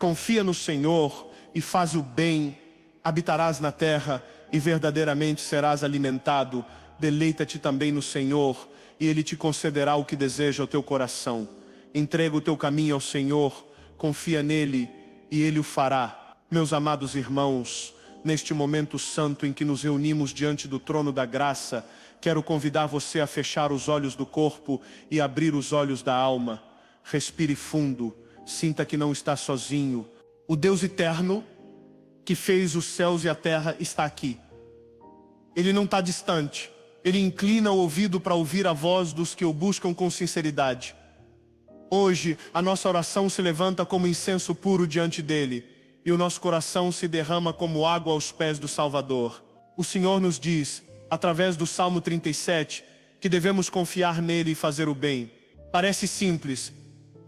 Confia no Senhor e faz o bem, habitarás na terra e verdadeiramente serás alimentado. Deleita-te também no Senhor e Ele te concederá o que deseja o teu coração. Entrega o teu caminho ao Senhor, confia nele e Ele o fará. Meus amados irmãos, neste momento santo em que nos reunimos diante do trono da graça, quero convidar você a fechar os olhos do corpo e abrir os olhos da alma. Respire fundo, sinta que não está sozinho. O Deus eterno, que fez os céus e a terra, está aqui. Ele não está distante. Ele inclina o ouvido para ouvir a voz dos que o buscam com sinceridade. Hoje, a nossa oração se levanta como incenso puro diante dele, e o nosso coração se derrama como água aos pés do Salvador. O Senhor nos diz, através do Salmo 37, que devemos confiar nele e fazer o bem. Parece simples,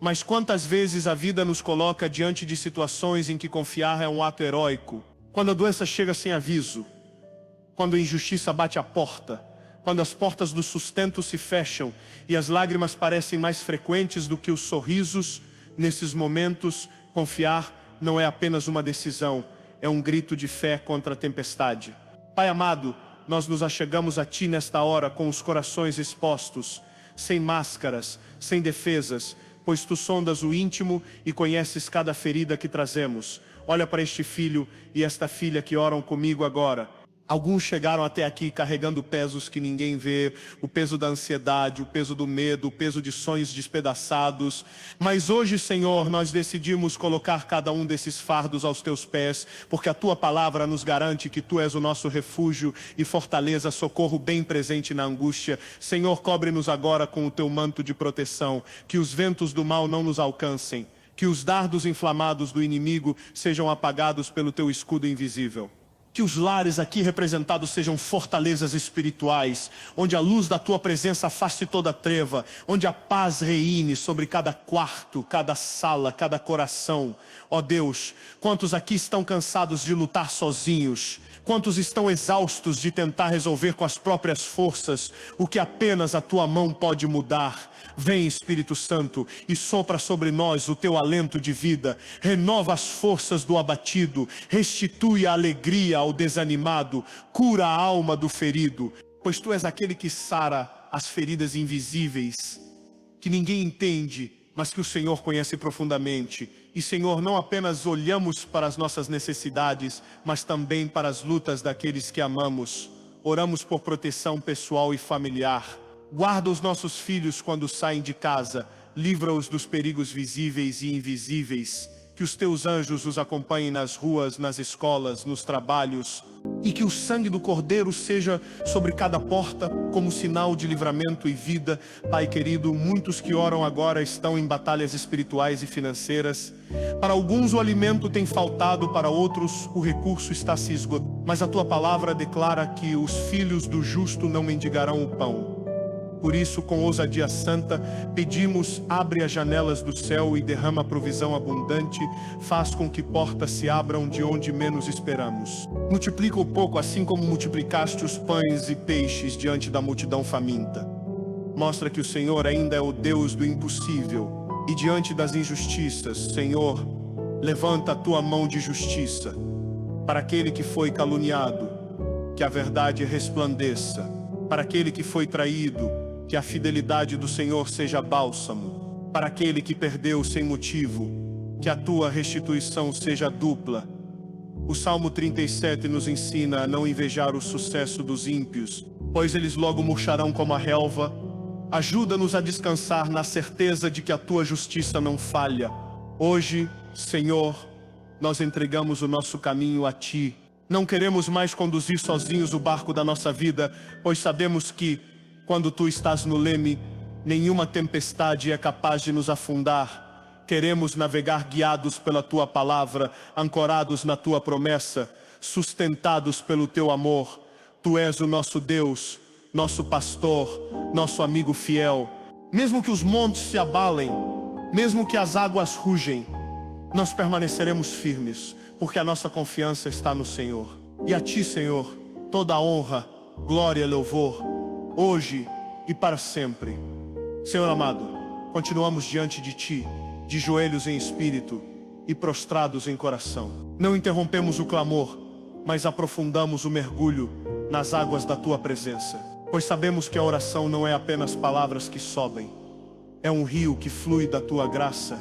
mas quantas vezes a vida nos coloca diante de situações em que confiar é um ato heróico? Quando a doença chega sem aviso, quando a injustiça bate à porta, quando as portas do sustento se fecham e as lágrimas parecem mais frequentes do que os sorrisos, nesses momentos, confiar não é apenas uma decisão, é um grito de fé contra a tempestade. Pai amado, nós nos achegamos a Ti nesta hora com os corações expostos, sem máscaras, sem defesas, pois Tu sondas o íntimo e conheces cada ferida que trazemos. Olha para este filho e esta filha que oram comigo agora. Alguns chegaram até aqui carregando pesos que ninguém vê, o peso da ansiedade, o peso do medo, o peso de sonhos despedaçados. Mas hoje, Senhor, nós decidimos colocar cada um desses fardos aos Teus pés, porque a Tua palavra nos garante que Tu és o nosso refúgio e fortaleza, socorro bem presente na angústia. Senhor, cobre-nos agora com o Teu manto de proteção, que os ventos do mal não nos alcancem, que os dardos inflamados do inimigo sejam apagados pelo Teu escudo invisível. Que os lares aqui representados sejam fortalezas espirituais, onde a luz da Tua presença afaste toda treva, onde a paz reine sobre cada quarto, cada sala, cada coração. Ó Deus, quantos aqui estão cansados de lutar sozinhos? Quantos estão exaustos de tentar resolver com as próprias forças o que apenas a Tua mão pode mudar? Vem, Espírito Santo, e sopra sobre nós o Teu alento de vida. Renova as forças do abatido, restitui a alegria ao desanimado, cura a alma do ferido, pois Tu és aquele que sara as feridas invisíveis, que ninguém entende, mas que o Senhor conhece profundamente. E, Senhor, não apenas olhamos para as nossas necessidades, mas também para as lutas daqueles que amamos. Oramos por proteção pessoal e familiar. Guarda os nossos filhos quando saem de casa, livra-os dos perigos visíveis e invisíveis. Que os Teus anjos os acompanhem nas ruas, nas escolas, nos trabalhos. E que o sangue do Cordeiro seja sobre cada porta como sinal de livramento e vida. Pai querido, muitos que oram agora estão em batalhas espirituais e financeiras. Para alguns o alimento tem faltado, para outros o recurso está se esgotando. Mas a Tua palavra declara que os filhos do justo não mendigarão o pão. Por isso, com ousadia santa, pedimos, abre as janelas do céu e derrama provisão abundante, faz com que portas se abram de onde menos esperamos. Multiplica o pouco, assim como multiplicaste os pães e peixes diante da multidão faminta. Mostra que o Senhor ainda é o Deus do impossível, e diante das injustiças, Senhor, levanta a Tua mão de justiça. Para aquele que foi caluniado, que a verdade resplandeça. Para aquele que foi traído, que a fidelidade do Senhor seja bálsamo. Para aquele que perdeu sem motivo, que a Tua restituição seja dupla. O Salmo 37 nos ensina a não invejar o sucesso dos ímpios, pois eles logo murcharão como a relva. Ajuda-nos a descansar na certeza de que a Tua justiça não falha. Hoje, Senhor, nós entregamos o nosso caminho a Ti. Não queremos mais conduzir sozinhos o barco da nossa vida, pois sabemos que, quando Tu estás no leme, nenhuma tempestade é capaz de nos afundar. Queremos navegar guiados pela Tua palavra, ancorados na Tua promessa, sustentados pelo Teu amor. Tu és o nosso Deus, nosso pastor, nosso amigo fiel. Mesmo que os montes se abalem, mesmo que as águas rugem, nós permaneceremos firmes, porque a nossa confiança está no Senhor. E a Ti, Senhor, toda a honra, glória e louvor, hoje e para sempre. Senhor amado, continuamos diante de Ti, de joelhos em espírito, e prostrados em coração. Não interrompemos o clamor, mas aprofundamos o mergulho nas águas da tua presença. Pois sabemos que a oração não é apenas palavras que sobem, é um rio que flui da tua graça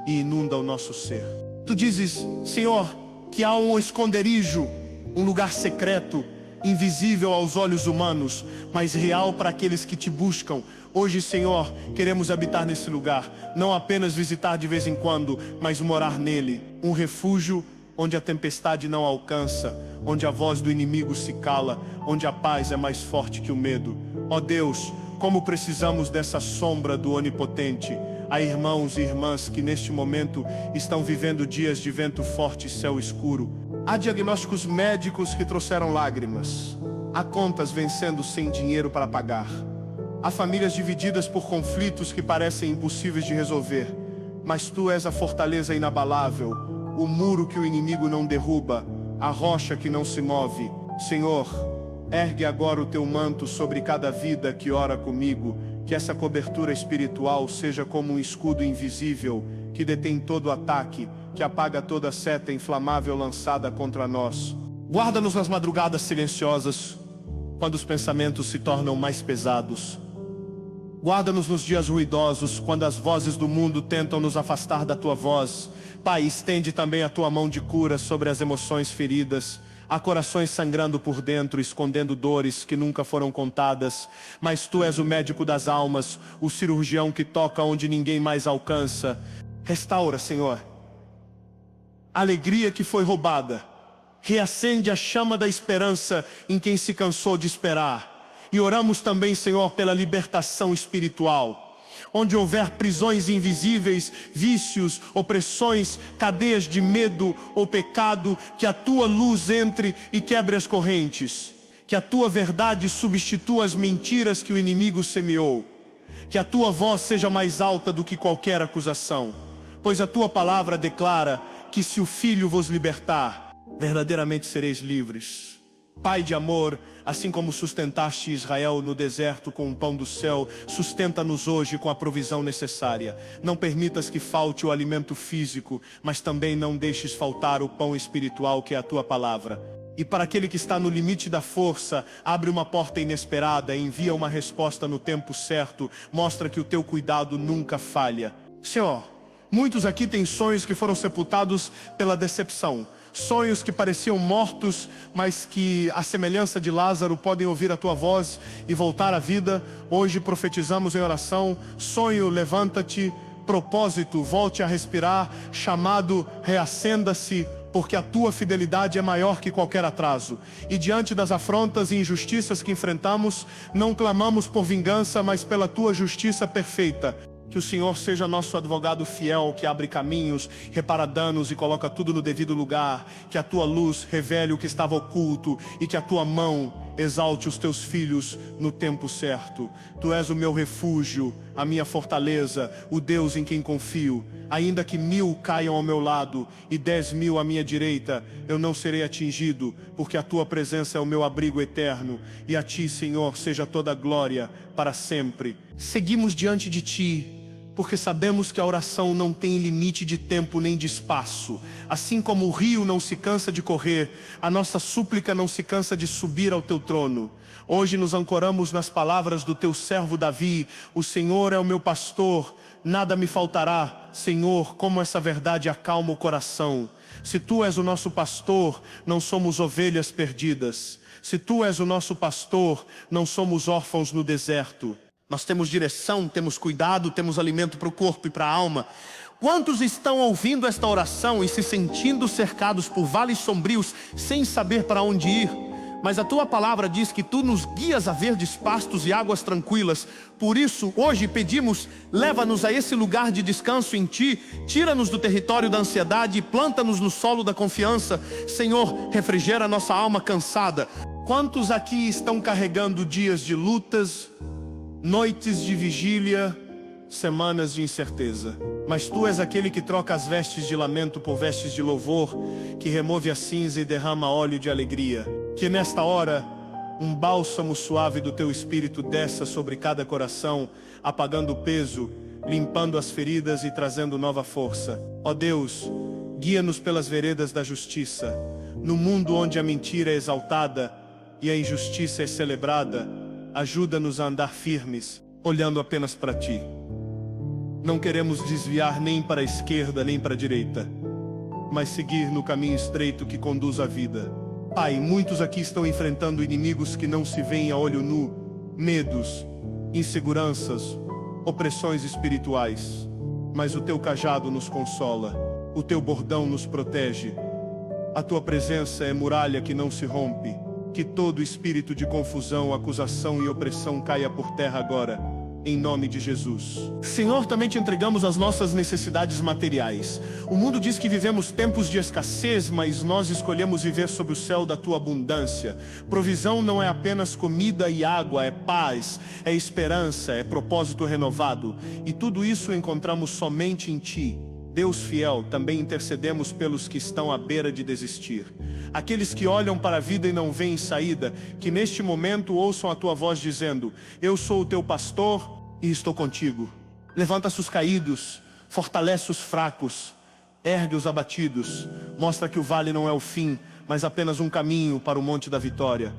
e inunda o nosso ser. Tu dizes, Senhor, que há um esconderijo, um lugar secreto, invisível aos olhos humanos, mas real para aqueles que te buscam. Hoje, Senhor, queremos habitar nesse lugar, não apenas visitar de vez em quando, mas morar nele, um refúgio onde a tempestade não alcança, onde a voz do inimigo se cala, onde a paz é mais forte que o medo. Ó Deus, como precisamos dessa sombra do Onipotente. Há irmãos e irmãs que neste momento estão vivendo dias de vento forte e céu escuro. Há diagnósticos médicos que trouxeram lágrimas. Há contas vencendo sem dinheiro para pagar. Há famílias divididas por conflitos que parecem impossíveis de resolver. Mas tu és a fortaleza inabalável, o muro que o inimigo não derruba, a rocha que não se move. Senhor, ergue agora o teu manto sobre cada vida que ora comigo, que essa cobertura espiritual seja como um escudo invisível, que detém todo ataque, que apaga toda seta inflamável lançada contra nós. Guarda-nos nas madrugadas silenciosas, quando os pensamentos se tornam mais pesados. Guarda-nos nos dias ruidosos, quando as vozes do mundo tentam nos afastar da tua voz. Pai, estende também a tua mão de cura sobre as emoções feridas. Há corações sangrando por dentro, escondendo dores que nunca foram contadas. Mas tu és o médico das almas, o cirurgião que toca onde ninguém mais alcança. Restaura, Senhor, a alegria que foi roubada. Reacende a chama da esperança em quem se cansou de esperar. E oramos também, Senhor, pela libertação espiritual. Onde houver prisões invisíveis, vícios, opressões, cadeias de medo ou pecado, que a tua luz entre e quebre as correntes. Que a tua verdade substitua as mentiras que o inimigo semeou. Que a tua voz seja mais alta do que qualquer acusação. Pois a tua palavra declara que se o Filho vos libertar, verdadeiramente sereis livres. Pai de amor, assim como sustentaste Israel no deserto com o pão do céu, sustenta-nos hoje com a provisão necessária. Não permitas que falte o alimento físico, mas também não deixes faltar o pão espiritual que é a tua palavra. E para aquele que está no limite da força, abre uma porta inesperada, envia uma resposta no tempo certo, mostra que o teu cuidado nunca falha. Senhor, muitos aqui têm sonhos que foram sepultados pela decepção. Sonhos que pareciam mortos, mas que, à semelhança de Lázaro, podem ouvir a tua voz e voltar à vida. Hoje profetizamos em oração: sonho, levanta-te; propósito, volte a respirar; chamado, reacenda-se, porque a tua fidelidade é maior que qualquer atraso. E diante das afrontas e injustiças que enfrentamos, não clamamos por vingança, mas pela tua justiça perfeita. Que o Senhor seja nosso advogado fiel, que abre caminhos, repara danos e coloca tudo no devido lugar. Que a tua luz revele o que estava oculto e que a tua mão exalte os teus filhos no tempo certo. Tu és o meu refúgio, a minha fortaleza, o Deus em quem confio. Ainda que 1000 caiam ao meu lado e 10.000 à minha direita, eu não serei atingido, porque a tua presença é o meu abrigo eterno. E a ti, Senhor, seja toda a glória para sempre. Seguimos diante de ti, porque sabemos que a oração não tem limite de tempo nem de espaço. Assim como o rio não se cansa de correr, a nossa súplica não se cansa de subir ao teu trono. Hoje nos ancoramos nas palavras do teu servo Davi: o Senhor é o meu pastor, nada me faltará. Senhor, como essa verdade acalma o coração. Se tu és o nosso pastor, não somos ovelhas perdidas. Se tu és o nosso pastor, não somos órfãos no deserto. Nós temos direção, temos cuidado, temos alimento para o corpo e para a alma. Quantos estão ouvindo esta oração e se sentindo cercados por vales sombrios, sem saber para onde ir? Mas a tua palavra diz que tu nos guias a verdes pastos e águas tranquilas. Por isso, hoje pedimos: leva-nos a esse lugar de descanso em ti, tira-nos do território da ansiedade e planta-nos no solo da confiança. Senhor, refrigera nossa alma cansada. Quantos aqui estão carregando dias de lutas, noites de vigília, semanas de incerteza? Mas tu és aquele que troca as vestes de lamento por vestes de louvor, que remove a cinza e derrama óleo de alegria. Que nesta hora um bálsamo suave do teu Espírito desça sobre cada coração, apagando o peso, limpando as feridas e trazendo nova força. Ó Deus, Guia-nos pelas veredas da justiça. No mundo onde a mentira é exaltada e a injustiça é celebrada, ajuda-nos a andar firmes, olhando apenas para Ti. Não queremos desviar nem para a esquerda nem para a direita, mas seguir no caminho estreito que conduz à vida. Pai, muitos aqui estão enfrentando inimigos que não se veem a olho nu, medos, inseguranças, opressões espirituais. Mas o Teu cajado nos consola, o Teu bordão nos protege. A Tua presença é muralha que não se rompe. Que todo espírito de confusão, acusação e opressão caia por terra agora, em nome de Jesus. Senhor, também Te entregamos as nossas necessidades materiais. O mundo diz que vivemos tempos de escassez, mas nós escolhemos viver sob o céu da Tua abundância. Provisão não é apenas comida e água, é paz, é esperança, é propósito renovado. E tudo isso encontramos somente em Ti. Deus fiel, também intercedemos pelos que estão à beira de desistir. Aqueles que olham para a vida e não veem saída, que neste momento ouçam a Tua voz dizendo: eu sou o Teu pastor e estou contigo. Levanta os caídos, fortalece os fracos, ergue os abatidos, mostra que o vale não é o fim, mas apenas um caminho para o monte da vitória.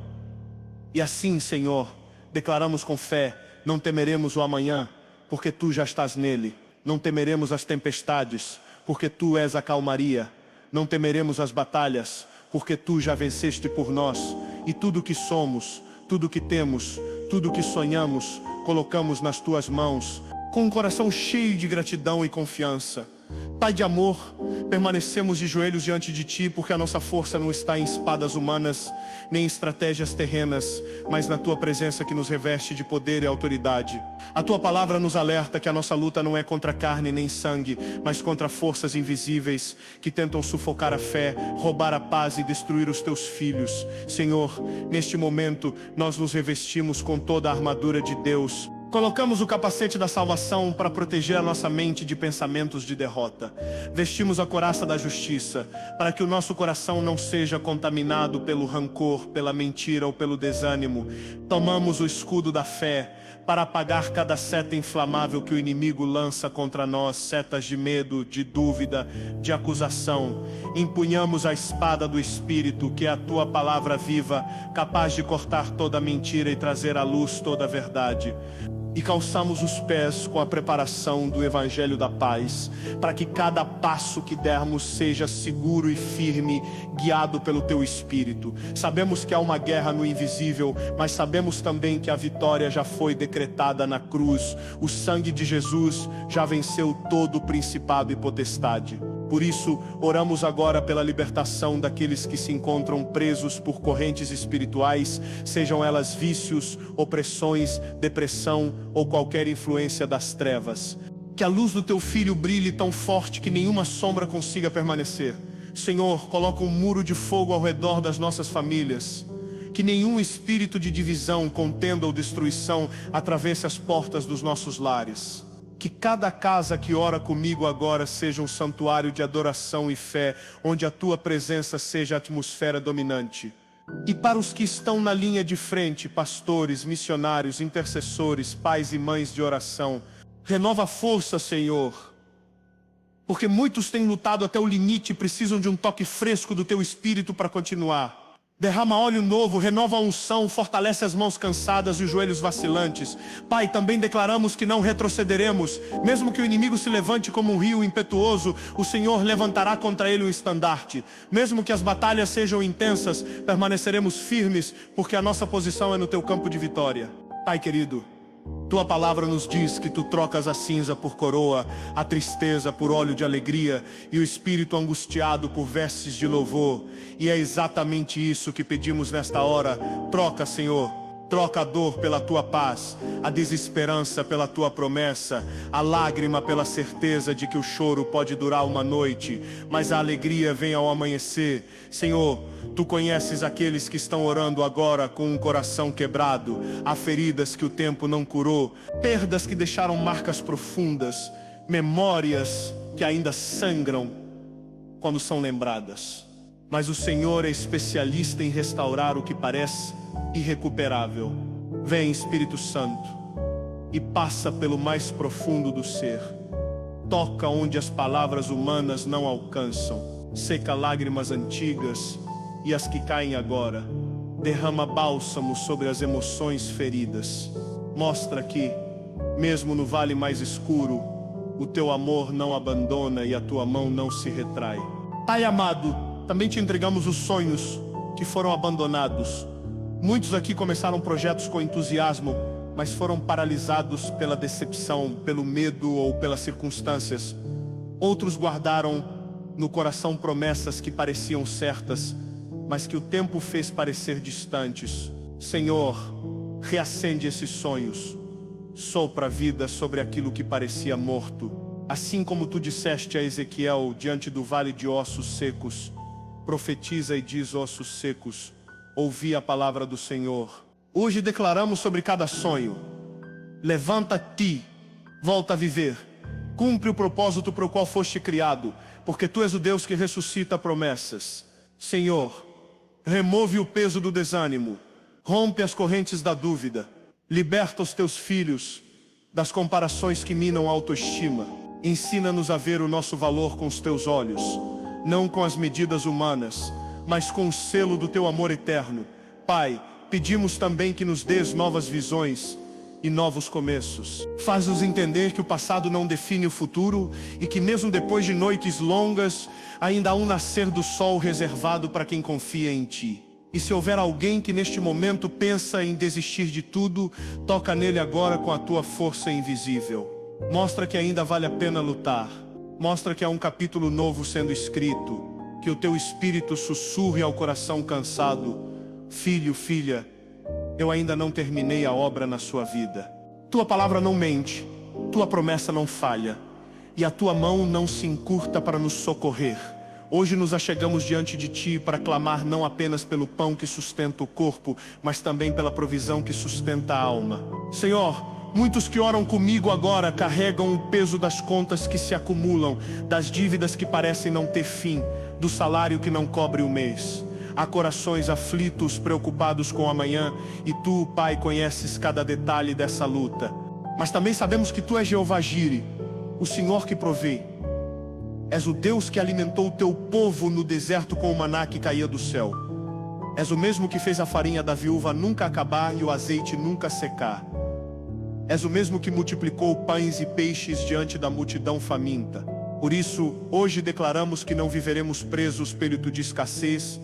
E assim, Senhor, declaramos com fé: não temeremos o amanhã, porque Tu já estás nele. Não temeremos as tempestades, porque Tu és a calmaria. Não temeremos as batalhas, porque Tu já venceste por nós. E tudo que somos, tudo que temos, tudo que sonhamos, colocamos nas Tuas mãos, com um coração cheio de gratidão e confiança. Pai de amor, permanecemos de joelhos diante de Ti, porque a nossa força não está em espadas humanas, nem em estratégias terrenas, mas na Tua presença que nos reveste de poder e autoridade. A Tua palavra nos alerta que a nossa luta não é contra carne nem sangue, mas contra forças invisíveis que tentam sufocar a fé, roubar a paz e destruir os Teus filhos. Senhor, neste momento, nós nos revestimos com toda a armadura de Deus. Colocamos o capacete da salvação para proteger a nossa mente de pensamentos de derrota. Vestimos a couraça da justiça, para que o nosso coração não seja contaminado pelo rancor, pela mentira ou pelo desânimo. Tomamos o escudo da fé, para apagar cada seta inflamável que o inimigo lança contra nós, setas de medo, de dúvida, de acusação. Empunhamos a espada do Espírito, que é a Tua palavra viva, capaz de cortar toda mentira e trazer à luz toda a verdade. E calçamos os pés com a preparação do Evangelho da Paz, para que cada passo que dermos seja seguro e firme, guiado pelo Teu Espírito. Sabemos que há uma guerra no invisível, mas sabemos também que a vitória já foi decretada na cruz. O sangue de Jesus já venceu todo o principado e potestade. Por isso, oramos agora pela libertação daqueles que se encontram presos por correntes espirituais, sejam elas vícios, opressões, depressão ou qualquer influência das trevas. Que a luz do Teu Filho brilhe tão forte que nenhuma sombra consiga permanecer. Senhor, coloca um muro de fogo ao redor das nossas famílias. Que nenhum espírito de divisão, contenda ou destruição atravesse as portas dos nossos lares. Que cada casa que ora comigo agora seja um santuário de adoração e fé, onde a Tua presença seja a atmosfera dominante. E para os que estão na linha de frente, pastores, missionários, intercessores, pais e mães de oração, renova a força, Senhor, porque muitos têm lutado até o limite e precisam de um toque fresco do Teu Espírito para continuar. Derrama óleo novo, renova a unção, fortalece as mãos cansadas e os joelhos vacilantes. Pai, também declaramos que não retrocederemos. Mesmo que o inimigo se levante como um rio impetuoso, o Senhor levantará contra ele um estandarte. Mesmo que as batalhas sejam intensas, permaneceremos firmes, porque a nossa posição é no Teu campo de vitória. Pai querido, Tua palavra nos diz que Tu trocas a cinza por coroa, a tristeza por óleo de alegria e o espírito angustiado por vestes de louvor. E é exatamente isso que pedimos nesta hora. Troca, Senhor. Troca a dor pela Tua paz, a desesperança pela Tua promessa, a lágrima pela certeza de que o choro pode durar uma noite, mas a alegria vem ao amanhecer. Senhor, Tu conheces aqueles que estão orando agora com um coração quebrado. Há feridas que o tempo não curou, perdas que deixaram marcas profundas, memórias que ainda sangram quando são lembradas. Mas o Senhor é especialista em restaurar o que parece irrecuperável. Vem, Espírito Santo, e passa pelo mais profundo do ser. toca onde as palavras humanas não alcançam, seca lágrimas antigas e as que caem agora, derrama bálsamo sobre as emoções feridas. Mostra que, mesmo no vale mais escuro, o teu amor não abandona e a tua mão não se retrai. Pai amado, também te entregamos os sonhos que foram abandonados. Muitos aqui começaram projetos com entusiasmo, mas foram paralisados pela decepção, pelo medo ou pelas circunstâncias. Outros guardaram no coração promessas que pareciam certas, mas que o tempo fez parecer distantes. Senhor, reacende esses sonhos. Sopra a vida sobre aquilo que parecia morto. Assim como tu disseste a Ezequiel diante do vale de ossos secos, profetiza e diz: ossos secos, ouvi a palavra do Senhor. Hoje declaramos sobre cada sonho: levanta-te, volta a viver, cumpre o propósito para o qual foste criado, porque tu és o Deus que ressuscita promessas. Senhor, remove o peso do desânimo, rompe as correntes da dúvida, liberta os teus filhos das comparações que minam a autoestima. Ensina-nos a ver o nosso valor com os teus olhos, não com as medidas humanas, mas com o selo do teu amor eterno. Pai, pedimos também que nos dês novas visões e novos começos. Faz-nos entender que o passado não define o futuro e que mesmo depois de noites longas, ainda há um nascer do sol reservado para quem confia em ti. E se houver alguém que neste momento pensa em desistir de tudo, toca nele agora com a tua força invisível. Mostra que ainda vale a pena lutar. Mostra que há um capítulo novo sendo escrito. Que o teu espírito sussurre ao coração cansado: filho, filha, eu ainda não terminei a obra na sua vida. Tua palavra não mente, tua promessa não falha, e a tua mão não se encurta para nos socorrer. Hoje nos achegamos diante de ti para clamar não apenas pelo pão que sustenta o corpo, mas também pela provisão que sustenta a alma. Senhor, muitos que oram comigo agora carregam o peso das contas que se acumulam, das dívidas que parecem não ter fim, do salário que não cobre o mês. Há corações aflitos, preocupados com o amanhã, e tu, Pai, conheces cada detalhe dessa luta. Mas também sabemos que tu és Jeová Jire, o Senhor que provê. És o Deus que alimentou o teu povo no deserto com o maná que caía do céu. És o mesmo que fez a farinha da viúva nunca acabar e o azeite nunca secar. És o mesmo que multiplicou pães e peixes diante da multidão faminta. Por isso, hoje declaramos que não viveremos presos ao espírito de escassez,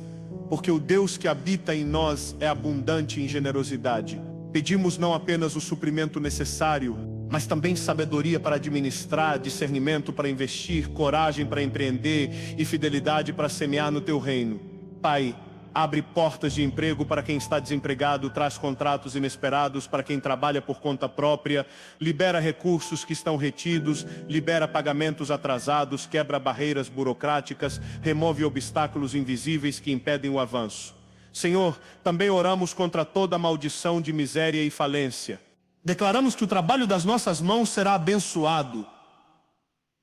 porque o Deus que habita em nós é abundante em generosidade. Pedimos não apenas o suprimento necessário, mas também sabedoria para administrar, discernimento para investir, coragem para empreender e fidelidade para semear no teu reino. Pai, abre portas de emprego para quem está desempregado, traz contratos inesperados para quem trabalha por conta própria, libera recursos que estão retidos, libera pagamentos atrasados, quebra barreiras burocráticas, remove obstáculos invisíveis que impedem o avanço. Senhor, também oramos contra toda maldição de miséria e falência. Declaramos que o trabalho das nossas mãos será abençoado,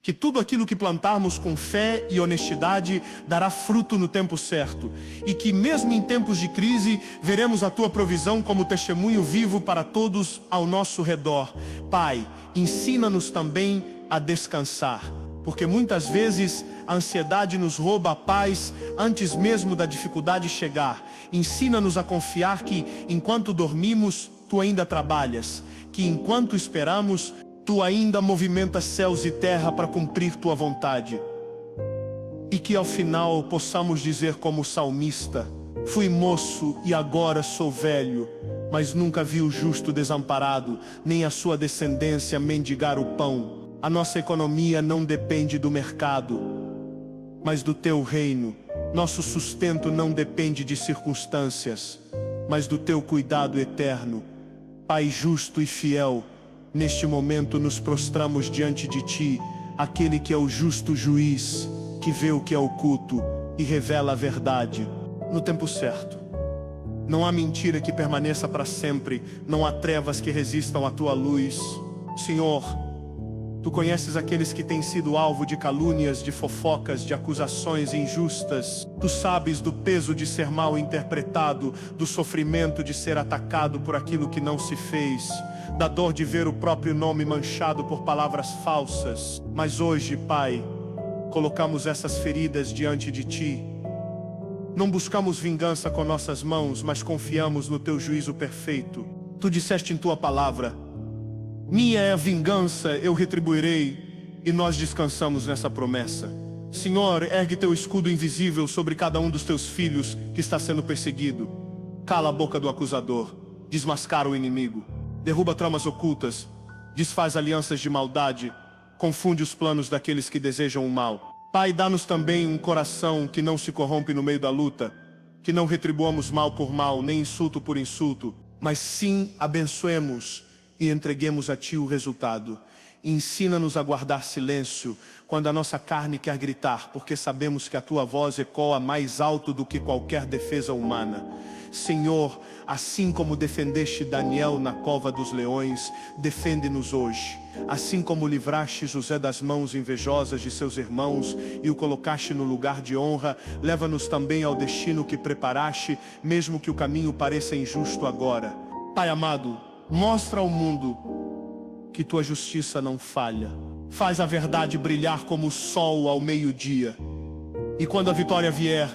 que tudo aquilo que plantarmos com fé e honestidade dará fruto no tempo certo, e que mesmo em tempos de crise, veremos a tua provisão como testemunho vivo para todos ao nosso redor. Pai, ensina-nos também a descansar, porque muitas vezes a ansiedade nos rouba a paz antes mesmo da dificuldade chegar. Ensina-nos a confiar que, enquanto dormimos, tu ainda trabalhas, que enquanto esperamos, tu ainda movimentas céus e terra para cumprir tua vontade. E que ao final possamos dizer como salmista: fui moço e agora sou velho, mas nunca vi o justo desamparado, nem a sua descendência mendigar o pão. A nossa economia não depende do mercado, mas do teu reino. Nosso sustento não depende de circunstâncias, mas do teu cuidado eterno. Pai justo e fiel, neste momento nos prostramos diante de ti, aquele que é o justo juiz, que vê o que é oculto e revela a verdade no tempo certo. Não há mentira que permaneça para sempre, não há trevas que resistam à tua luz. Senhor, Tu conheces aqueles que têm sido alvo de calúnias, de fofocas, de acusações injustas. Tu sabes do peso de ser mal interpretado, do sofrimento de ser atacado por aquilo que não se fez, da dor de ver o próprio nome manchado por palavras falsas. Mas hoje, Pai, colocamos essas feridas diante de Ti. Não buscamos vingança com nossas mãos, mas confiamos no Teu juízo perfeito. Tu disseste em Tua palavra: minha é a vingança, eu retribuirei, e nós descansamos nessa promessa. Senhor, ergue Teu escudo invisível sobre cada um dos Teus filhos que está sendo perseguido. Cala a boca do acusador, desmascara o inimigo, derruba tramas ocultas, desfaz alianças de maldade, confunde os planos daqueles que desejam o mal. Pai, dá-nos também um coração que não se corrompe no meio da luta, que não retribuamos mal por mal, nem insulto por insulto, mas sim abençoemos e entreguemos a Ti o resultado. Ensina-nos a guardar silêncio quando a nossa carne quer gritar, porque sabemos que a Tua voz ecoa mais alto do que qualquer defesa humana. Senhor, assim como defendeste Daniel na cova dos leões, defende-nos hoje. Assim como livraste José das mãos invejosas de seus irmãos e o colocaste no lugar de honra, leva-nos também ao destino que preparaste, mesmo que o caminho pareça injusto agora. Pai amado, mostra ao mundo que Tua justiça não falha. Faz a verdade brilhar como o sol ao meio-dia. E quando a vitória vier,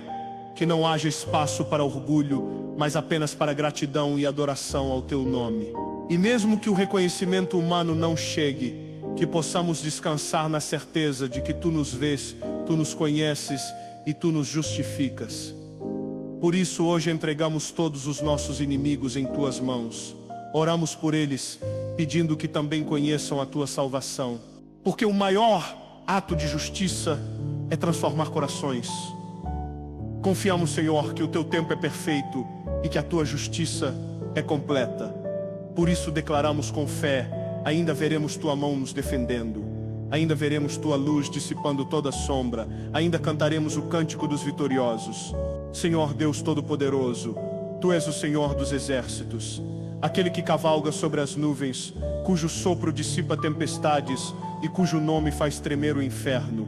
que não haja espaço para orgulho, mas apenas para gratidão e adoração ao Teu nome. E mesmo que o reconhecimento humano não chegue, que possamos descansar na certeza de que Tu nos vês, Tu nos conheces e Tu nos justificas. Por isso hoje entregamos todos os nossos inimigos em Tuas mãos. Oramos por eles, pedindo que também conheçam a Tua salvação. Porque o maior ato de justiça é transformar corações. Confiamos, Senhor, que o Teu tempo é perfeito e que a Tua justiça é completa. Por isso declaramos com fé: ainda veremos Tua mão nos defendendo, ainda veremos Tua luz dissipando toda sombra, ainda cantaremos o cântico dos vitoriosos. Senhor Deus Todo-Poderoso, Tu és o Senhor dos exércitos, aquele que cavalga sobre as nuvens, cujo sopro dissipa tempestades e cujo nome faz tremer o inferno.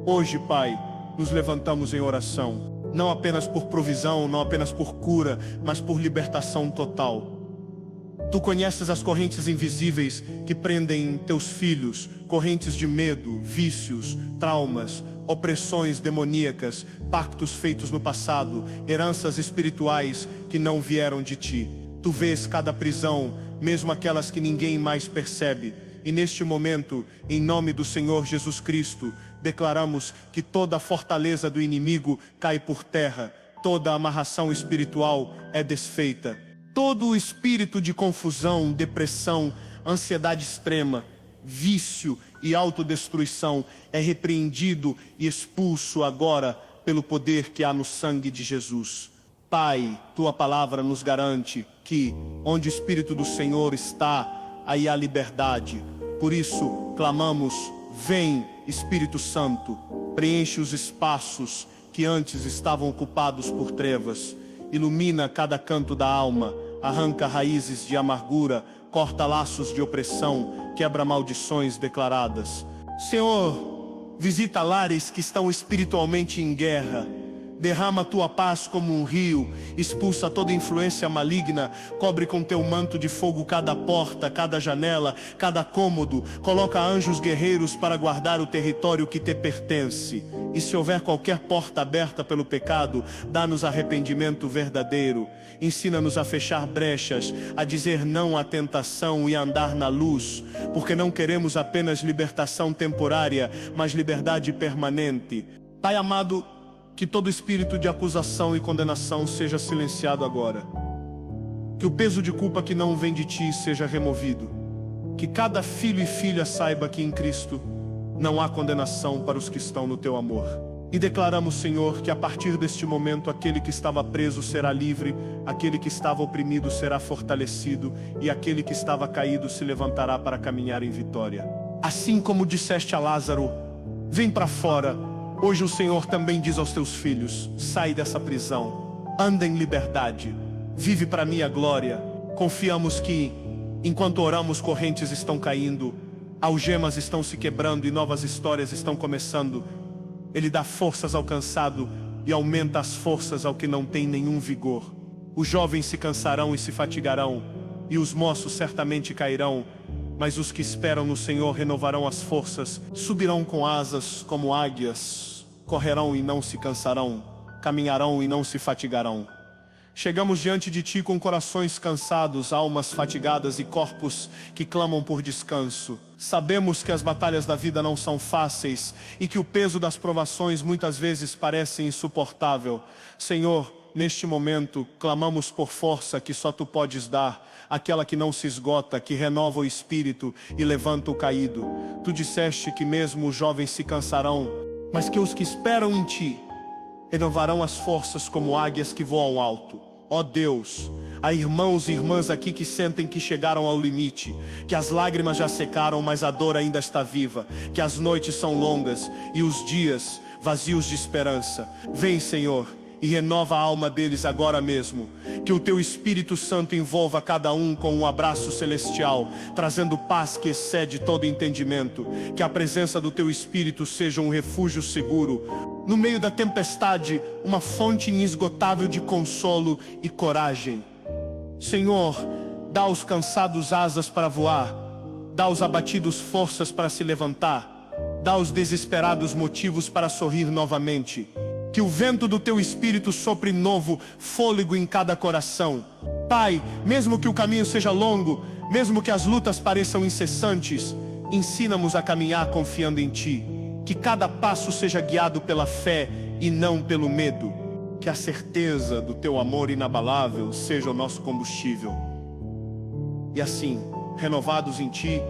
Hoje, Pai, nos levantamos em oração, não apenas por provisão, não apenas por cura, mas por libertação total. Tu conheces as correntes invisíveis que prendem Teus filhos, correntes de medo, vícios, traumas, opressões demoníacas, pactos feitos no passado, heranças espirituais que não vieram de Ti. Tu vês cada prisão, mesmo aquelas que ninguém mais percebe. E neste momento, em nome do Senhor Jesus Cristo, declaramos que toda a fortaleza do inimigo cai por terra, toda a amarração espiritual é desfeita. Todo o espírito de confusão, depressão, ansiedade extrema, vício e autodestruição é repreendido e expulso agora pelo poder que há no sangue de Jesus. Pai, Tua palavra nos garante que, onde o Espírito do Senhor está, aí há liberdade. Por isso, clamamos: vem, Espírito Santo, preenche os espaços que antes estavam ocupados por trevas, ilumina cada canto da alma, arranca raízes de amargura, corta laços de opressão, quebra maldições declaradas. Senhor, visita lares que estão espiritualmente em guerra. Derrama Tua paz como um rio, expulsa toda influência maligna, cobre com Teu manto de fogo cada porta, cada janela, cada cômodo, coloca anjos guerreiros para guardar o território que Te pertence. E se houver qualquer porta aberta pelo pecado, dá-nos arrependimento verdadeiro. Ensina-nos a fechar brechas, a dizer não à tentação e a andar na luz, porque não queremos apenas libertação temporária, mas liberdade permanente. Pai amado, que todo espírito de acusação e condenação seja silenciado agora. Que o peso de culpa que não vem de Ti seja removido. Que cada filho e filha saiba que em Cristo não há condenação para os que estão no Teu amor. E declaramos, Senhor, que a partir deste momento aquele que estava preso será livre, aquele que estava oprimido será fortalecido e aquele que estava caído se levantará para caminhar em vitória. Assim como disseste a Lázaro: vem para fora. Hoje o Senhor também diz aos Teus filhos: sai dessa prisão, anda em liberdade, vive para minha glória. Confiamos que, enquanto oramos, correntes estão caindo, Algemas estão se quebrando e novas histórias estão começando. Ele dá forças ao cansado e aumenta as forças ao que não tem nenhum vigor. Os jovens se cansarão e se fatigarão, e os moços certamente cairão, mas os que esperam no Senhor renovarão as forças, subirão com asas como águias, correrão e não se cansarão, caminharão e não se fatigarão. Chegamos diante de Ti com corações cansados, almas fatigadas e corpos que clamam por descanso. Sabemos que as batalhas da vida não são fáceis e que o peso das provações muitas vezes parece insuportável. Senhor, neste momento, clamamos por força que só Tu podes dar, aquela que não se esgota, que renova o espírito e levanta o caído. Tu disseste que mesmo os jovens se cansarão, mas que os que esperam em Ti renovarão as forças como águias que voam alto. Ó Deus, há irmãos e irmãs aqui que sentem que chegaram ao limite, que as lágrimas já secaram, mas a dor ainda está viva, que as noites são longas e os dias vazios de esperança. Vem, Senhor, e renova a alma deles agora mesmo. Que o Teu Espírito Santo envolva cada um com um abraço celestial, trazendo paz que excede todo entendimento. Que a presença do Teu Espírito seja um refúgio seguro. No meio da tempestade, uma fonte inesgotável de consolo e coragem. Senhor, dá aos cansados asas para voar. Dá aos abatidos forças para se levantar. Dá aos desesperados motivos para sorrir novamente. Que o vento do Teu Espírito sopre novo fôlego em cada coração. Pai, mesmo que o caminho seja longo, mesmo que as lutas pareçam incessantes, ensina-nos a caminhar confiando em Ti. Que cada passo seja guiado pela fé e não pelo medo. Que a certeza do Teu amor inabalável seja o nosso combustível. E assim, renovados em Ti,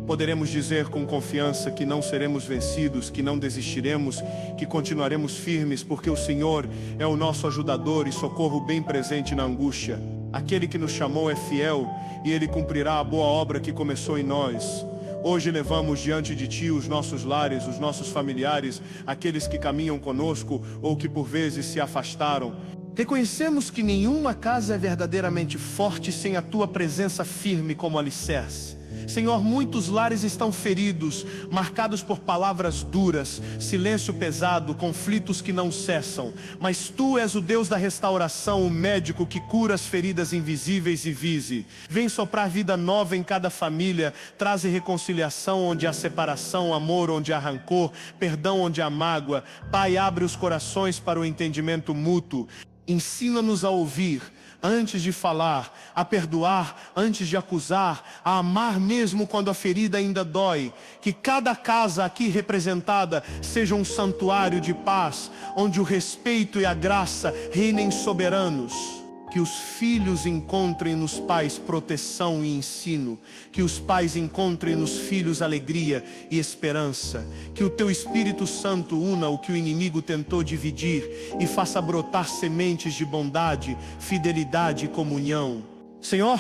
poderemos dizer com confiança que não seremos vencidos, que não desistiremos, que continuaremos firmes, porque o Senhor é o nosso ajudador e socorro bem presente na angústia. Aquele que nos chamou é fiel e Ele cumprirá a boa obra que começou em nós. Hoje levamos diante de Ti os nossos lares, os nossos familiares, aqueles que caminham conosco ou que por vezes se afastaram. Reconhecemos que nenhuma casa é verdadeiramente forte sem a Tua presença firme como alicerce. Senhor, muitos lares estão feridos, marcados por palavras duras, silêncio pesado, conflitos que não cessam. Mas Tu és o Deus da restauração, o médico que cura as feridas invisíveis e vise. Vem soprar vida nova em cada família, traze reconciliação onde há separação, amor onde há rancor, perdão onde há mágoa. Pai, abre os corações para o entendimento mútuo. Ensina-nos a ouvir antes de falar, a perdoar antes de acusar, a amar mesmo quando a ferida ainda dói. Que cada casa aqui representada seja um santuário de paz, onde o respeito e a graça reinem soberanos. Que os filhos encontrem nos pais proteção e ensino. Que os pais encontrem nos filhos alegria e esperança. Que o Teu Espírito Santo una o que o inimigo tentou dividir e faça brotar sementes de bondade, fidelidade e comunhão. Senhor,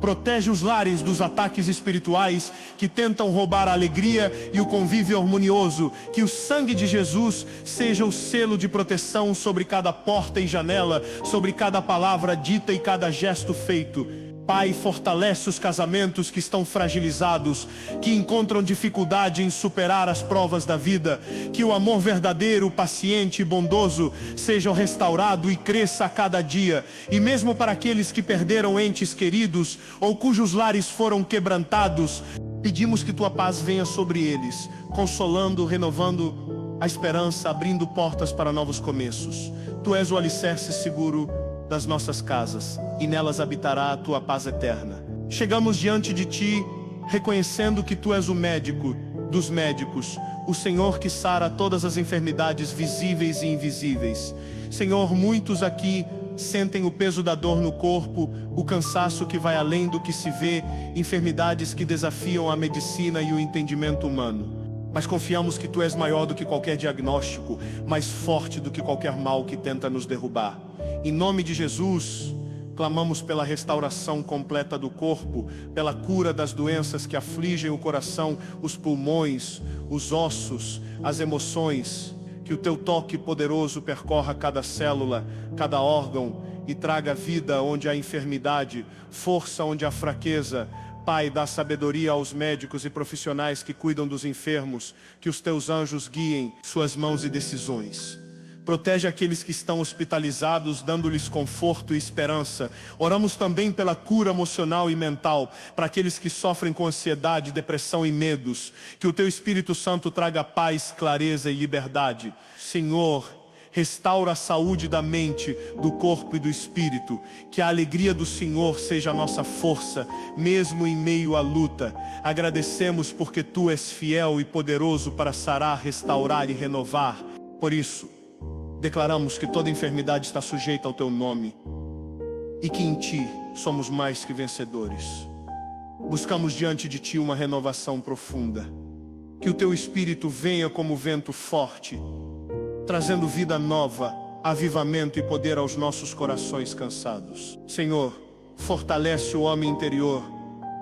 protege os lares dos ataques espirituais que tentam roubar a alegria e o convívio harmonioso. Que o sangue de Jesus seja o selo de proteção sobre cada porta e janela, sobre cada palavra dita e cada gesto feito. Pai, fortalece os casamentos que estão fragilizados, que encontram dificuldade em superar as provas da vida. Que o amor verdadeiro, paciente e bondoso seja restaurado e cresça a cada dia. E mesmo para aqueles que perderam entes queridos ou cujos lares foram quebrantados, pedimos que Tua paz venha sobre eles, consolando, renovando a esperança, abrindo portas para novos começos. Tu és o alicerce seguro das nossas casas, e nelas habitará a Tua paz eterna. Chegamos diante de Ti, reconhecendo que Tu és o médico dos médicos, o Senhor que sara todas as enfermidades visíveis e invisíveis. Senhor, muitos aqui sentem o peso da dor no corpo, o cansaço que vai além do que se vê, enfermidades que desafiam a medicina e o entendimento humano. Mas confiamos que Tu és maior do que qualquer diagnóstico, mais forte do que qualquer mal que tenta nos derrubar. Em nome de Jesus, clamamos pela restauração completa do corpo, pela cura das doenças que afligem o coração, os pulmões, os ossos, as emoções. Que o Teu toque poderoso percorra cada célula, cada órgão e traga vida onde há enfermidade, força onde há fraqueza, Pai, dá sabedoria aos médicos e profissionais que cuidam dos enfermos, que os teus anjos guiem suas mãos e decisões. Protege aqueles que estão hospitalizados, dando-lhes conforto e esperança. Oramos também pela cura emocional e mental, para aqueles que sofrem com ansiedade, depressão e medos. Que o teu Espírito Santo traga paz, clareza e liberdade. Senhor, restaura a saúde da mente, do corpo e do espírito. Que a alegria do Senhor seja a nossa força, mesmo em meio à luta. Agradecemos porque Tu és fiel e poderoso para sarar, restaurar e renovar. Por isso, declaramos que toda enfermidade está sujeita ao Teu nome e que em Ti somos mais que vencedores. Buscamos diante de Ti uma renovação profunda. Que o Teu Espírito venha como vento forte, trazendo vida nova, avivamento e poder aos nossos corações cansados. Senhor, fortalece o homem interior,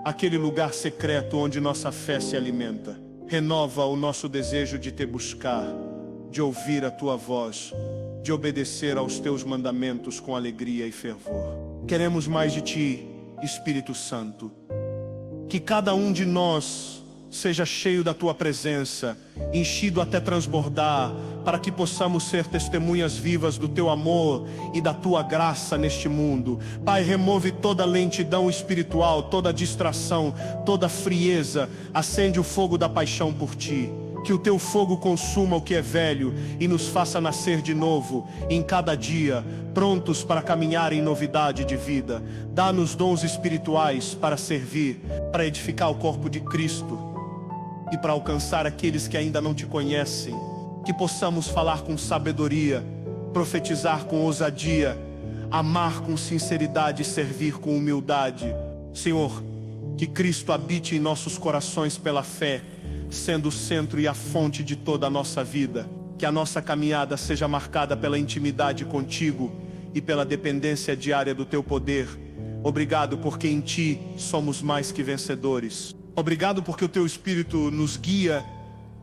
aquele lugar secreto onde nossa fé se alimenta. Renova o nosso desejo de Te buscar, de ouvir a Tua voz, de obedecer aos Teus mandamentos com alegria e fervor. Queremos mais de Ti, Espírito Santo. Que cada um de nós seja cheio da Tua presença, enchido até transbordar, para que possamos ser testemunhas vivas do Teu amor e da Tua graça neste mundo. Pai, remove toda lentidão espiritual, toda distração, toda frieza. Acende o fogo da paixão por Ti. Que o Teu fogo consuma o que é velho e nos faça nascer de novo, em cada dia, prontos para caminhar em novidade de vida. Dá-nos dons espirituais para servir, para edificar o corpo de Cristo e para alcançar aqueles que ainda não Te conhecem. Que possamos falar com sabedoria, profetizar com ousadia, amar com sinceridade e servir com humildade. Senhor, que Cristo habite em nossos corações pela fé, sendo o centro e a fonte de toda a nossa vida. Que a nossa caminhada seja marcada pela intimidade contigo e pela dependência diária do Teu poder. Obrigado porque em Ti somos mais que vencedores. Obrigado porque o Teu Espírito nos guia,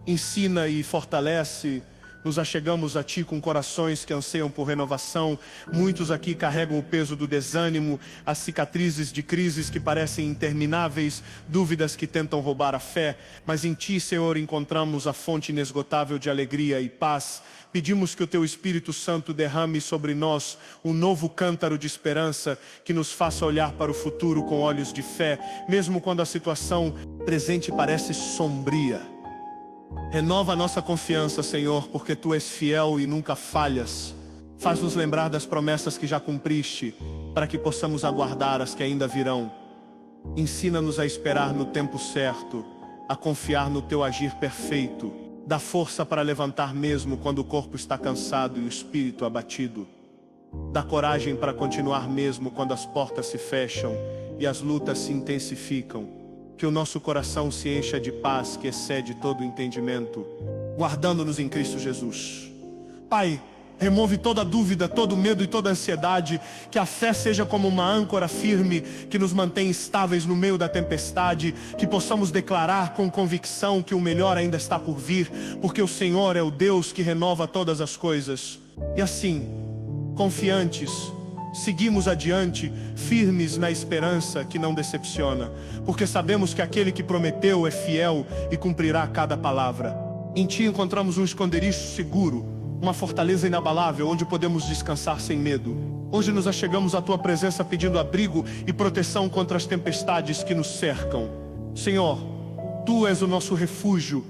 ensina e fortalece. Nos achegamos a Ti com corações que anseiam por renovação. Muitos aqui carregam o peso do desânimo, as cicatrizes de crises que parecem intermináveis, dúvidas que tentam roubar a fé. Mas em Ti, Senhor, encontramos a fonte inesgotável de alegria e paz. Pedimos que o Teu Espírito Santo derrame sobre nós um novo cântaro de esperança, que nos faça olhar para o futuro com olhos de fé, mesmo quando a situação presente parece sombria. Renova a nossa confiança, Senhor, porque Tu és fiel e nunca falhas. Faz-nos lembrar das promessas que já cumpriste, para que possamos aguardar as que ainda virão. Ensina-nos a esperar no tempo certo, a confiar no Teu agir perfeito. Dá força para levantar mesmo quando o corpo está cansado e o espírito abatido. Dá coragem para continuar mesmo quando as portas se fecham e as lutas se intensificam. Que o nosso coração se encha de paz que excede todo o entendimento, guardando-nos em Cristo Jesus. Pai, remove toda dúvida, todo medo e toda ansiedade. Que a fé seja como uma âncora firme que nos mantém estáveis no meio da tempestade. Que possamos declarar com convicção que o melhor ainda está por vir, porque o Senhor é o Deus que renova todas as coisas. E assim, confiantes, seguimos adiante, firmes na esperança que não decepciona, porque sabemos que aquele que prometeu é fiel e cumprirá cada palavra. Em Ti encontramos um esconderijo seguro, uma fortaleza inabalável onde podemos descansar sem medo. Hoje nos achegamos à Tua presença pedindo abrigo e proteção contra as tempestades que nos cercam. Senhor, Tu és o nosso refúgio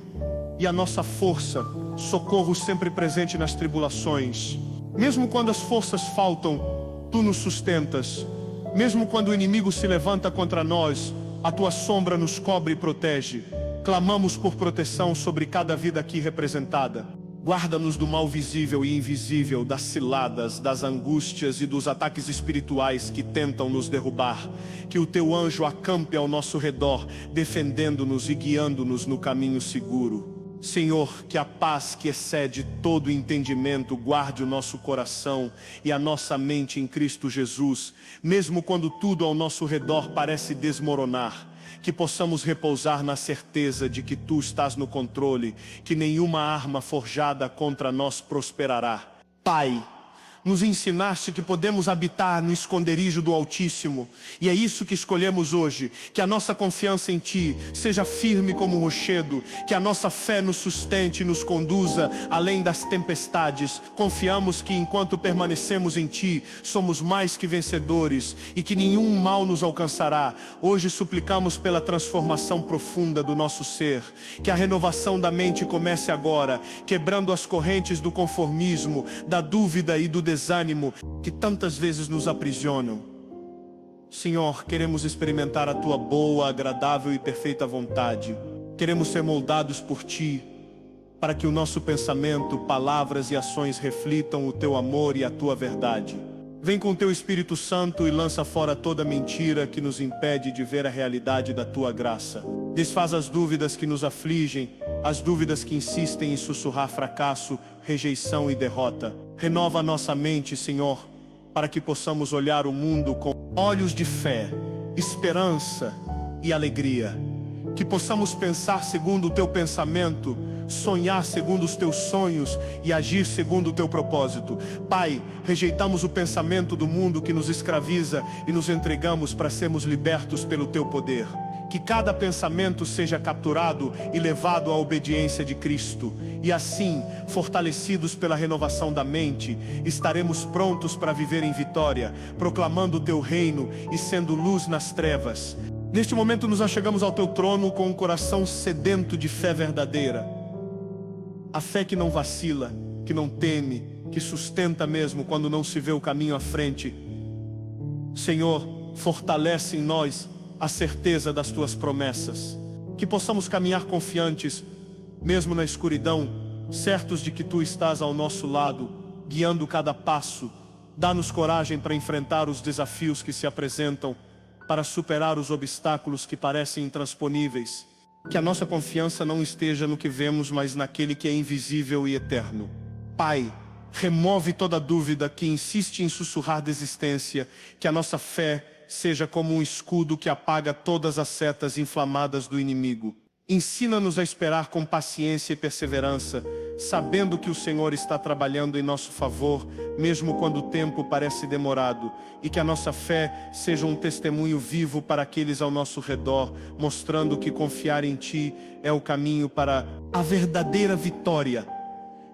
e a nossa força, socorro sempre presente nas tribulações. Mesmo quando as forças faltam, Tu nos sustentas. Mesmo quando o inimigo se levanta contra nós, a Tua sombra nos cobre e protege. Clamamos por proteção sobre cada vida aqui representada. Guarda-nos do mal visível e invisível, das ciladas, das angústias e dos ataques espirituais que tentam nos derrubar. Que o Teu anjo acampe ao nosso redor, defendendo-nos e guiando-nos no caminho seguro. Senhor, que a paz que excede todo entendimento guarde o nosso coração e a nossa mente em Cristo Jesus, mesmo quando tudo ao nosso redor parece desmoronar. Que possamos repousar na certeza de que Tu estás no controle, que nenhuma arma forjada contra nós prosperará. Pai, nos ensinaste que podemos habitar no esconderijo do Altíssimo. E é isso que escolhemos hoje, que a nossa confiança em Ti seja firme como um rochedo, que a nossa fé nos sustente e nos conduza além das tempestades. Confiamos que enquanto permanecemos em Ti, somos mais que vencedores e que nenhum mal nos alcançará. Hoje suplicamos pela transformação profunda do nosso ser, que a renovação da mente comece agora, quebrando as correntes do conformismo, da dúvida e do desânimo que tantas vezes nos aprisionam. Senhor, queremos experimentar a Tua boa, agradável e perfeita vontade. Queremos ser moldados por Ti, para que o nosso pensamento, palavras e ações reflitam o Teu amor e a Tua verdade. Vem com Teu Espírito Santo e lança fora toda mentira que nos impede de ver a realidade da Tua graça. Desfaz as dúvidas que nos afligem, as dúvidas que insistem em sussurrar fracasso, rejeição e derrota. Renova a nossa mente, Senhor, para que possamos olhar o mundo com olhos de fé, esperança e alegria. Que possamos pensar segundo o Teu pensamento, sonhar segundo os Teus sonhos e agir segundo o Teu propósito. Pai, rejeitamos o pensamento do mundo que nos escraviza e nos entregamos para sermos libertos pelo Teu poder. Que cada pensamento seja capturado e levado à obediência de Cristo. E assim, fortalecidos pela renovação da mente, estaremos prontos para viver em vitória, proclamando o Teu reino e sendo luz nas trevas. Neste momento nos achegamos ao Teu trono com um coração sedento de fé verdadeira. A fé que não vacila, que não teme, que sustenta mesmo quando não se vê o caminho à frente. Senhor, fortalece em nós a certeza das Tuas promessas. Que possamos caminhar confiantes, mesmo na escuridão, certos de que Tu estás ao nosso lado, guiando cada passo. Dá-nos coragem para enfrentar os desafios que se apresentam, para superar os obstáculos que parecem intransponíveis. Que a nossa confiança não esteja no que vemos, mas naquele que é invisível e eterno. Pai, remove toda dúvida que insiste em sussurrar desistência, que a nossa fé seja como um escudo que apaga todas as setas inflamadas do inimigo. Ensina-nos a esperar com paciência e perseverança, sabendo que o Senhor está trabalhando em nosso favor, mesmo quando o tempo parece demorado, e que a nossa fé seja um testemunho vivo para aqueles ao nosso redor, mostrando que confiar em Ti é o caminho para a verdadeira vitória.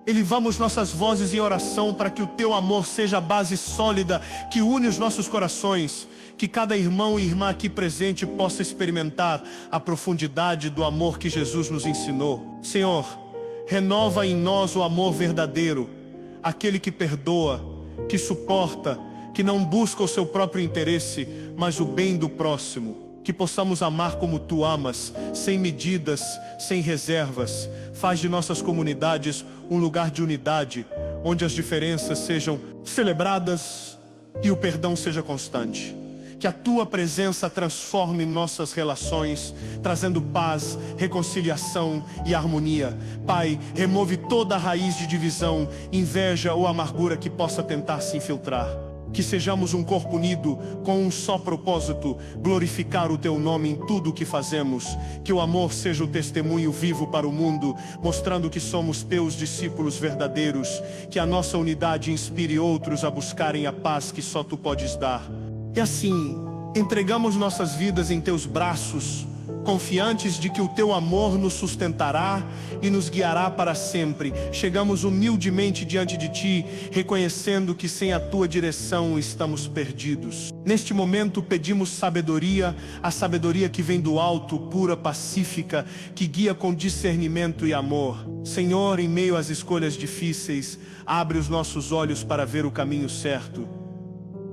Elevamos nossas vozes em oração para que o Teu amor seja a base sólida que une os nossos corações. Que cada irmão e irmã aqui presente possa experimentar a profundidade do amor que Jesus nos ensinou. Senhor, renova em nós o amor verdadeiro, aquele que perdoa, que suporta, que não busca o seu próprio interesse, mas o bem do próximo. Que possamos amar como Tu amas, sem medidas, sem reservas. Faz de nossas comunidades um lugar de unidade, onde as diferenças sejam celebradas e o perdão seja constante. Que a Tua presença transforme nossas relações, trazendo paz, reconciliação e harmonia. Pai, remove toda a raiz de divisão, inveja ou amargura que possa tentar se infiltrar. Que sejamos um corpo unido, com um só propósito, glorificar o Teu nome em tudo o que fazemos. Que o amor seja o testemunho vivo para o mundo, mostrando que somos Teus discípulos verdadeiros. Que a nossa unidade inspire outros a buscarem a paz que só Tu podes dar. E assim, entregamos nossas vidas em Teus braços, confiantes de que o Teu amor nos sustentará e nos guiará para sempre. Chegamos humildemente diante de Ti, reconhecendo que sem a Tua direção estamos perdidos. Neste momento pedimos sabedoria, a sabedoria que vem do alto, pura, pacífica, que guia com discernimento e amor. Senhor, em meio às escolhas difíceis, abre os nossos olhos para ver o caminho certo.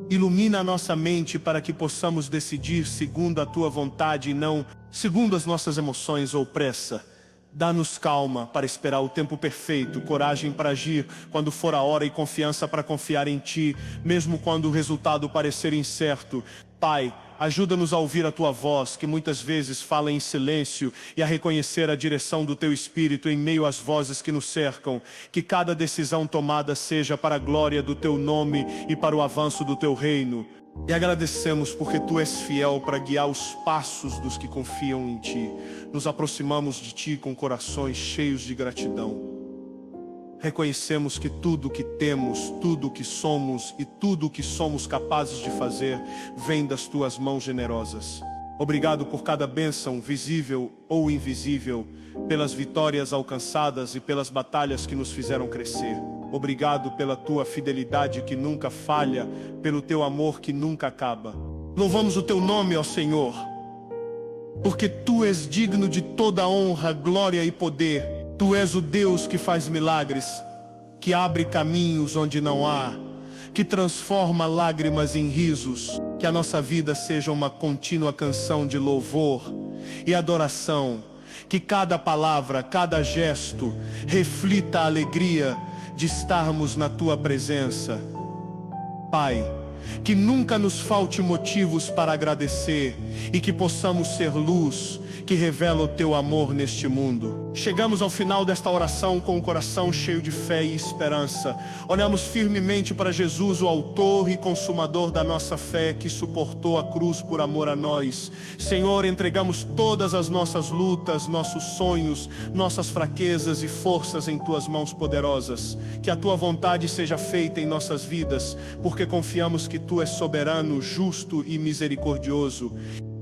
Ilumina a nossa mente para que possamos decidir segundo a Tua vontade e não segundo as nossas emoções ou pressa. Dá-nos calma para esperar o tempo perfeito, coragem para agir quando for a hora e confiança para confiar em Ti, mesmo quando o resultado parecer incerto. Pai, ajuda-nos a ouvir a Tua voz, que muitas vezes fala em silêncio, e a reconhecer a direção do Teu Espírito em meio às vozes que nos cercam. Que cada decisão tomada seja para a glória do Teu nome e para o avanço do Teu reino. E agradecemos porque Tu és fiel para guiar os passos dos que confiam em Ti. Nos aproximamos de Ti com corações cheios de gratidão. reconhecemos que tudo o que temos, tudo o que somos e tudo o que somos capazes de fazer vem das tuas mãos generosas. Obrigado por cada bênção, visível ou invisível, pelas vitórias alcançadas e pelas batalhas que nos fizeram crescer. Obrigado pela tua fidelidade que nunca falha, pelo teu amor que nunca acaba. Louvamos o teu nome, ó Senhor, porque tu és digno de toda honra, glória e poder. Tu és o Deus que faz milagres, que abre caminhos onde não há, que transforma lágrimas em risos. Que a nossa vida seja uma contínua canção de louvor e adoração. Que cada palavra, cada gesto reflita a alegria de estarmos na tua presença. Pai, que nunca nos falte motivos para agradecer e que possamos ser luz que revela o teu amor neste mundo. Chegamos ao final desta oração com o coração cheio de fé e esperança. Olhamos firmemente para Jesus, o autor e consumador da nossa fé, que suportou a cruz por amor a nós. Senhor, entregamos todas as nossas lutas, nossos sonhos, nossas fraquezas e forças em tuas mãos poderosas. Que a tua vontade seja feita em nossas vidas, porque confiamos que tu és soberano, justo e misericordioso.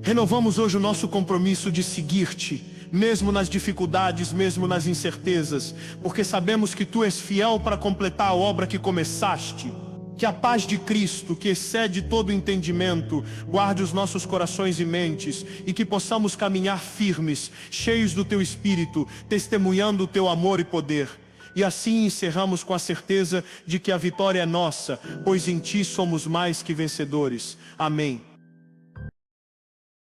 Renovamos hoje o nosso compromisso de seguir-te, mesmo nas dificuldades, mesmo nas incertezas, porque sabemos que tu és fiel para completar a obra que começaste. Que a paz de Cristo, que excede todo entendimento, guarde os nossos corações e mentes, e que possamos caminhar firmes, cheios do teu Espírito, testemunhando o teu amor e poder. E assim encerramos com a certeza de que a vitória é nossa, pois em ti somos mais que vencedores. Amém.